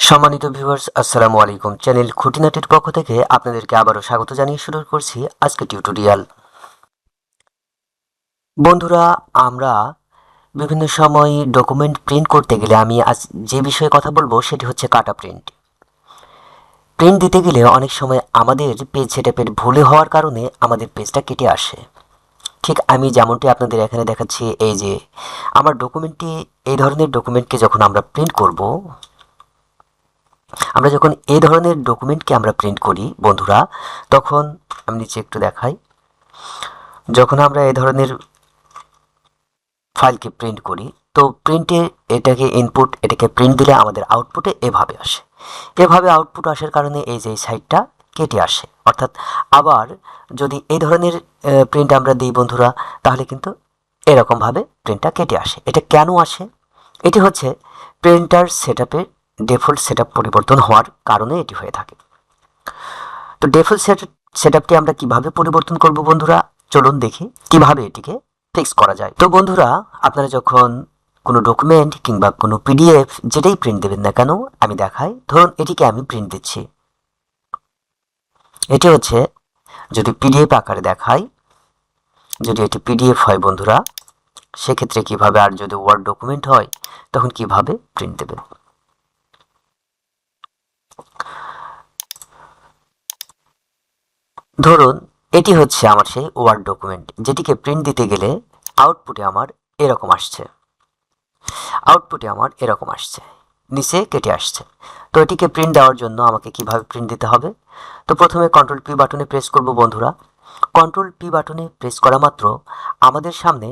সম্মানিত ভিউয়ার্স, আসসালামু আলাইকুম। চ্যানেল খুঁটিনাটির পক্ষ থেকে আপনাদেরকে আবারও স্বাগত জানিয়ে শুরু করছি আজকে টিউটোরিয়াল। বন্ধুরা, আমরা বিভিন্ন সময় ডকুমেন্ট প্রিন্ট করতে গেলে আমি আজ যে বিষয়ে কথা বলবো সেটি হচ্ছে কাটা প্রিন্ট। প্রিন্ট দিতে গেলে অনেক সময় আমাদের পেজ সেটআপের ভুলে হওয়ার কারণে আমাদের পেজটা কেটে আসে। ঠিক আমি যেমনটি আপনাদের এখানে দেখাচ্ছি, এই যে আমার ডকুমেন্টটি, এই ধরনের ডকুমেন্টকে যখন আমরা প্রিন্ট করব, আমরা যখন এই ধরনের ডকুমেন্টকে আমরা প্রিন্ট করি বন্ধুরা, তখন আমি নিচে একটু দেখাই, যখন আমরা এই ধরনের ফাইলকে প্রিন্ট করি, তো প্রিন্টে এটাকে ইনপুট, এটাকে প্রিন্ট দিলে আমাদের আউটপুটে এভাবে আসে। এভাবে আউটপুট আসার কারণে এই যে এই সাইডটা কেটে আসে। অর্থাৎ আবার যদি এই ধরনের প্রিন্ট আমরা দিই বন্ধুরা, তাহলে কিন্তু এরকমভাবে প্রিন্টটা কেটে আসে। এটা কেন আসে? এটি হচ্ছে প্রিন্টার সেটআপে ডিফল্ট সেটআপ পরিবর্তন হওয়ার কারণে এটি হয়ে থাকে। তো ডিফল্ট সেটআপটি আমরা কিভাবে পরিবর্তন করব বন্ধুরা, চলুন দেখি কিভাবে এটিকে ফিক্স করা যায়। তো বন্ধুরা, আপনারা যখন কোনো ডকুমেন্ট কিংবা কোনো পিডিএফ যেটাই প্রিন্ট দেবেন না কেন, আমি দেখাই। ধরুন এটিকে আমি প্রিন্ট দিচ্ছি, এটি হচ্ছে, যদি পিডিএফ আকারে দেখাই, যদি এটি পিডিএফ হয় বন্ধুরা, সেক্ষেত্রে কিভাবে, আর যদি ওয়ার্ড ডকুমেন্ট হয় তখন কিভাবে প্রিন্ট দেবেন। ধরুন এটি হচ্ছে আমার সেই ওয়ার্ড ডকুমেন্ট, যেটিকে প্রিন্ট দিতে গেলে আউটপুটে আমার এরকম আসছে, নিচে কেটে আসছে। তো এটিকে প্রিন্ট দেওয়ার জন্য আমাকে কিভাবে প্রিন্ট দিতে হবে? তো প্রথমে কন্ট্রোল পি বাটনে প্রেস করব বন্ধুরা। কন্ট্রোল পি বাটনে প্রেস করা মাত্র আমাদের সামনে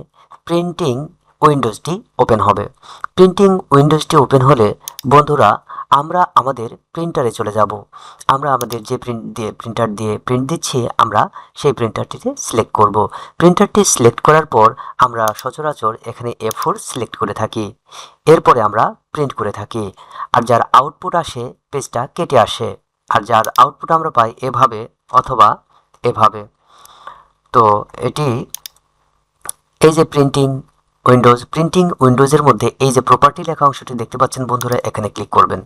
প্রিন্টিং উইন্ডোজটি ওপেন হবে। প্রিন্টিং উইন্ডোজটি ওপেন হলে বন্ধুরা, আমরা আমাদের প্রিন্টারে চলে যাব। আমরা আমাদের যে প্রিন্টার দিয়ে প্রিন্ট দিচ্ছি, আমরা সেই প্রিন্টারটিতে সিলেক্ট করব। প্রিন্টারটি সিলেক্ট করার পর আমরা সচরাচর এখানে A4 সিলেক্ট করে থাকি। এরপরে আমরা প্রিন্ট করে থাকি। আর যার আউটপুট আসে, পেজটা কেটে আসে। আর যার আউটপুট আমরা পাই এভাবে অথবা এভাবে। তো এটি, এই যে প্রিন্টিং উইন্ডোজের মধ্যে এই যে প্রপার্টি লেখা অংশটি দেখতে পাচ্ছেন বন্ধুরা, এখানে ক্লিক করবেন।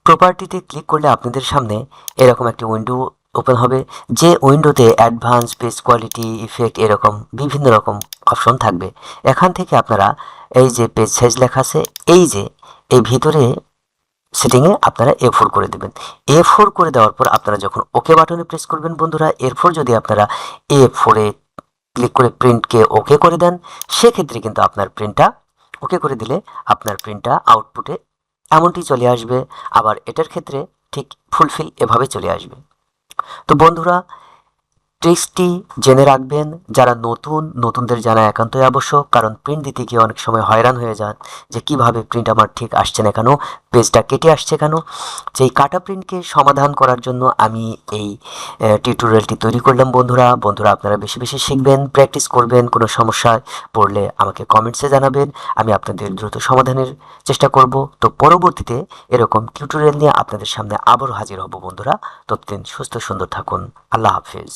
প্রপার্টিতে ক্লিক করলে আপনাদের সামনে এরকম একটি উইন্ডো ওপেন হবে, যে উইন্ডোতে অ্যাডভান্স, পেজ কোয়ালিটি, ইফেক্ট, এরকম বিভিন্ন রকম অপশন থাকবে। এখান থেকে আপনারা এই যে পেজ সাইজ লেখা আছে, এই যে এই ভিতরে সেটিংয়ে আপনারা A4 করে দেবেন। A4 করে দেওয়ার পর আপনারা যখন ওকে বাটনে প্রেস করবেন বন্ধুরা, এরপর যদি আপনারা A4-এ ক্লিক করে প্রিন্টকে ওকে করে দেন, সেক্ষেত্রে কিন্তু আপনার প্রিন্টটা ওকে করে দিলে আপনার প্রিন্টটা আউটপুটে এমনটি চলে আসবে। আবার এটার ক্ষেত্রে ঠিক ফুলফিল এভাবে চলে আসবে। তো বন্ধুরা, ট্রিক্সটি জেনে রাখবেন। যারা নতুনদের জানা একান্তই আবশ্যক, কারণ প্রিন্ট দিতে গিয়ে অনেক সময় হয়রান হয়ে যান যে কিভাবে প্রিন্ট আমার ঠিক আসছে না কেন, পেজটা কেটে আসছে কেন। যেই কাটা প্রিন্টকে সমাধান করার জন্য আমি এই টিউটোরিয়ালটি তৈরি করলাম বন্ধুরা। আপনারা বেশি বেশি শিখবেন, প্র্যাকটিস করবেন। কোনো সমস্যায় পড়লে আমাকে কমেন্টসে জানাবেন, আমি আপনাদের দ্রুত সমাধানের চেষ্টা করব। তো পরবর্তীতে এরকম টিউটোরিয়াল নিয়ে আপনাদের সামনে আবারও হাজির হব বন্ধুরা। ততদিন সুস্থ সুন্দর থাকুন। আল্লাহ হাফেজ।